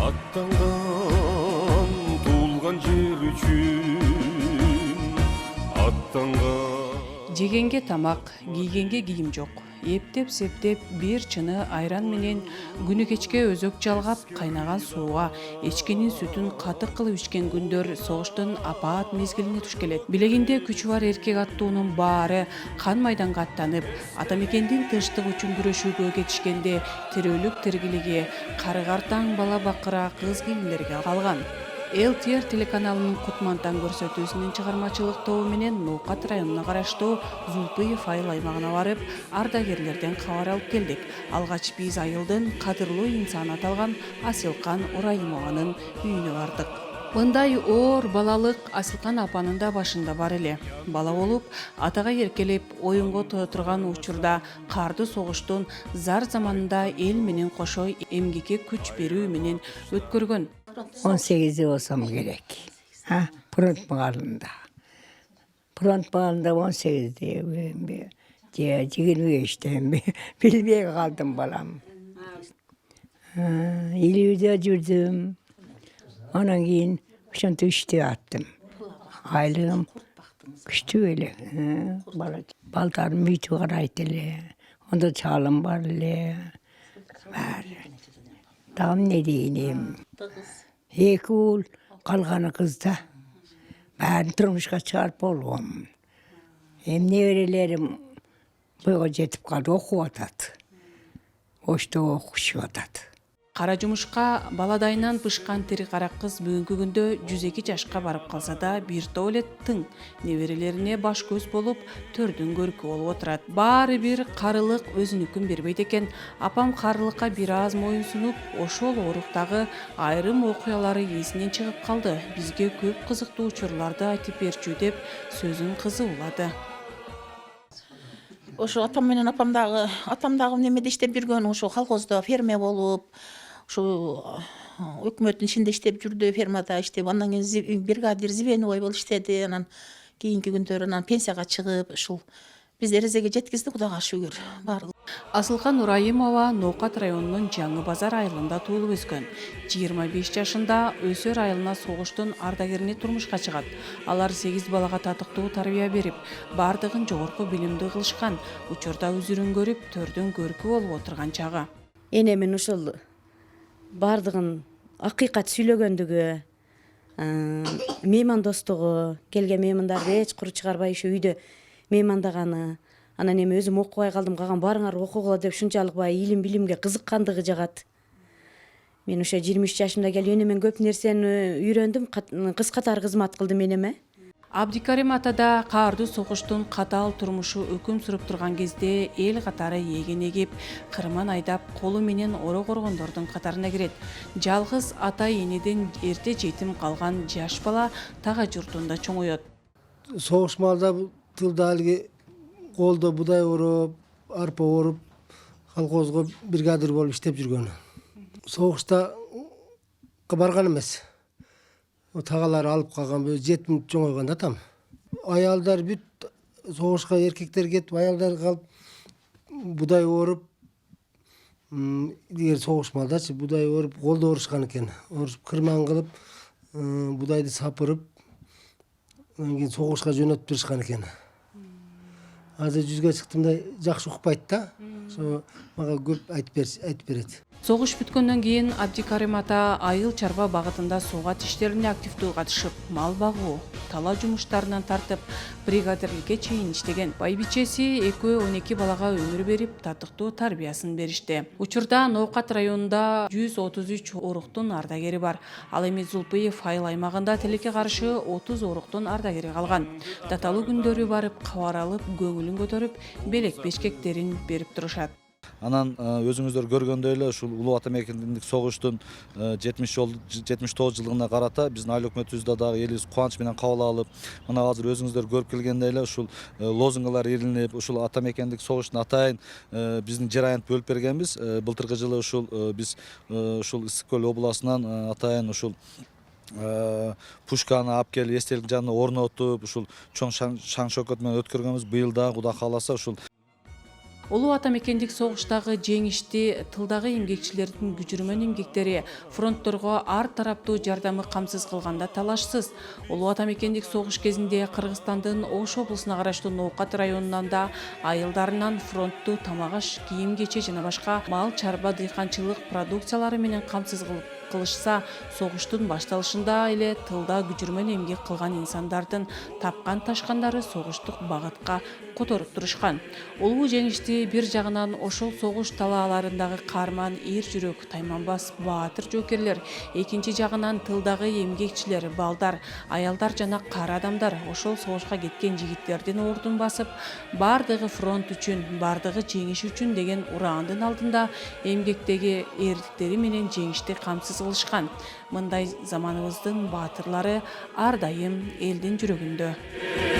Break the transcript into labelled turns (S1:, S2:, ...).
S1: аттанған туылған жер үшін аттанған.
S2: Жегенге тамақ, кийгенге кийим жок. Ептеп септеп бир чыны айран менен күнү кечке өзөк жалгап кайнаган сууга эчкенин сүтүн катык кылып ичкен күндөр согуштун апаат мезгилине туш келет. Билегинде күчү бар эркек аттуунун баары кан майданга аттанып, ата мекендин тынчтыгы үчүн күрөшүүгө кетишкенде тирүүлүк тиргилиги карыгартаң бала бакыра кыз келиндерге калган. ЛТР телеканалынын Кутмантан көрсөтүүсүнүн чыгармачылык тобу менен Ноокат районуна караштуу Зулпыев айыл аймагына барып, ардагерлерден кабар алып келдик. Алгач биз айылдын кадырлуу инсаны аталган Асылкан Урайымованын үйүнө бардык. Мындай оор балалык Асылкан апанын да башында бар эле. Бала болуп, атага еркелеп, оюнго тоо турган учурда карды согуштун зар заманында эл менен кошо эмгекке күч берүү менен өткөргөн.
S3: 18'de olsam gerek. Front bağında. Front bağında 18'de. 25'te. Bilmeye kaldım balam. İlü'de cürdüm. Onun giyin şunu üstü attım. Aylığım küçtü öyle. Baltarım büyütü var ayteli. Onda çalım var öyle. Var. Tam ne diyeyim. Екі ұл қалғаны қызда. Бәрін тұрмышқа шығарып болуым. Немерелерім бұйға жетіп қалды, оқу атады. Ошта оқушы атады.
S2: Кара жумушка баладайынан пышкан тири кара кыз бүгүнкү күндө 102 жашка барып калса да бир топ эле тың неберелерине баш көз болуп төрдүн көркү болуп отурат. Баары бир карылык өзүнүкүн бербейт экен. Апам карылыкка бир аз моюн сунуп, ошол оруктагы айрым окуялары эсинен чыгып калды. Бизге көп кызыктуу учурларды айтып берчү деп сөзүн кызы улады.
S4: Ошо атам менен атамдагы немеде иштеп жүргөн, ошо колхоздо ферме болуп, ошо өкмөттүн ичинде иштеп жүрдү, фермада иштеп, андан кийин бригадир звеновой болуп иштеди, анан кийинки күндөрү анан пенсияга чыгып, ушул биз эрезеге жеткизди, Кудайга шүгүр.
S2: Асылкан Урайымова Ноокат районунун Жаңы Базар айылында туулуп өскөн. 25 жашында Өсөр айылына согуштун ардагерине турмушка чыгат. Алар 8 балага татыктуу тарбия берип, бардыгын жогорку билимди кылышкан. Учурда үзүрүн көрүп, төрдүн көркү болуп отурган чагы.
S5: Энемин ушул бардыгын акыйкат сүйлөгөндүгү, меймандостугу, келген меймандарды эч куру чыгарбай ушу үйдө меймандаганы, анан эми өзүм окубай калдым, калган баарыңар окугула деп ушунчалык баягы илим билимге кызыккандыгы жагат. Мен ошо 23 жашымда келип энемен көп нерсени үйрөндүм, кыз катары кызмат кылдым энеме.
S2: Абдикарим ата да каардуу согуштун катаал турмушу өкүм сүрүп турган кезде эл катары эгин эгип, кырман айдап, колу менен оро коргондордун катарына кирет. Жалгыз ата энеден эрте жетим калган жаш бала тага журтунда чоңоет.
S6: Согуш маалда тылда алги колдо будай оруп, арпа оруп, колхозго бригадир болуп иштеп жүргөн. Согушта барган эмес. Тагалар алып калган, жетим чоңойгон да там. Аялдар бүт согушка эркектер кетип, аялдар калып будай оруп, эгер согуш маалдачы будай оруп, колдо орушкан экен. Орушуп кырман кылып, будайды сапырып, анан кийин согушка жөнөтүп беришкен экен. Азыр жүзгө чыктым да жакшы укпайт да. Ошо мага көп айтып берет.
S2: Согуш бүткөндөн кийин Абдикарим ата айыл чарба багытында суугат иштерине активдүү катышып, мал багуу, тала жумуштарынан тартып, бригадирликке чейин иштеген. Байбичеси экөө 12 балага өмүр берип, татыктуу тарбиясын беришти. Учурда Ноокат районунда 133 оруктун ардагери бар. Ал эми Зулпыев айыл аймагында тилекке каршы 30 оруктун ардагери калган. Даталуу күндөрү барып, кабар алып, көңүлүн көтөрүп, белек бешкектерин берип турушат.
S7: Анан өзүңүздөр көргөндөй эле ушул улуу ата мекендик согуштун 79 жылдыгына карата биздин айыл өкмөтүбүздө дагы элибиз кубаныч менен кабыл алып, мына азыр өзүңүздөр көрүп келгендей эле ушул лозунгалар илинип, ушул ата мекендик согуштун атайын биздин жер аянтып бөлүп бергенбиз. Былтыркы жылы ушул биз ушул Ысык көл областынан атайын ушул пушканы алып келип эстелик жанына орнотуп, ушул чоң шаң шөкөт менен өткөргөнбүз. Быйыл да Кудай кааласа ушул
S2: Улуу ата мекендик согуштагы жеңишти тылдагы эмгекчилердин күчүрмөн эмгектери фронтторго ар тараптуу жардамы камсыз кылганда талашсыз. Улуу ата мекендик согуш кезинде Кыргызстандын Ош облусуна караштуу Ноокат районунан да айылдарынан фронтту тамак аш, кийим кече жана башка мал чарба дыйканчылык продукциялары менен камсыз кылышса, согуштун башталышында эле тылда күчүрмөн эмгек кылган инсандардын тапкан ташкандары согуштук багытка которуп турушкан. Улуу жеңишти бир жагынан ошол согуш талааларындагы каарман, эр жүрөк, тайманбас баатыр жоокерлер, экинчи жагынан тылдагы эмгекчилер, балдар, аялдар жана кара адамдар ошол согушка кеткен жигиттердин ордун басып, бардыгы фронт үчүн, бардыгы жеңиш үчүн деген ураандын алдында эмгектеги эрдиктери менен жеңишти камсыз кылышкан. Мындай заманыбыздын баатырлары ар дайым элдин жүрөгүндө.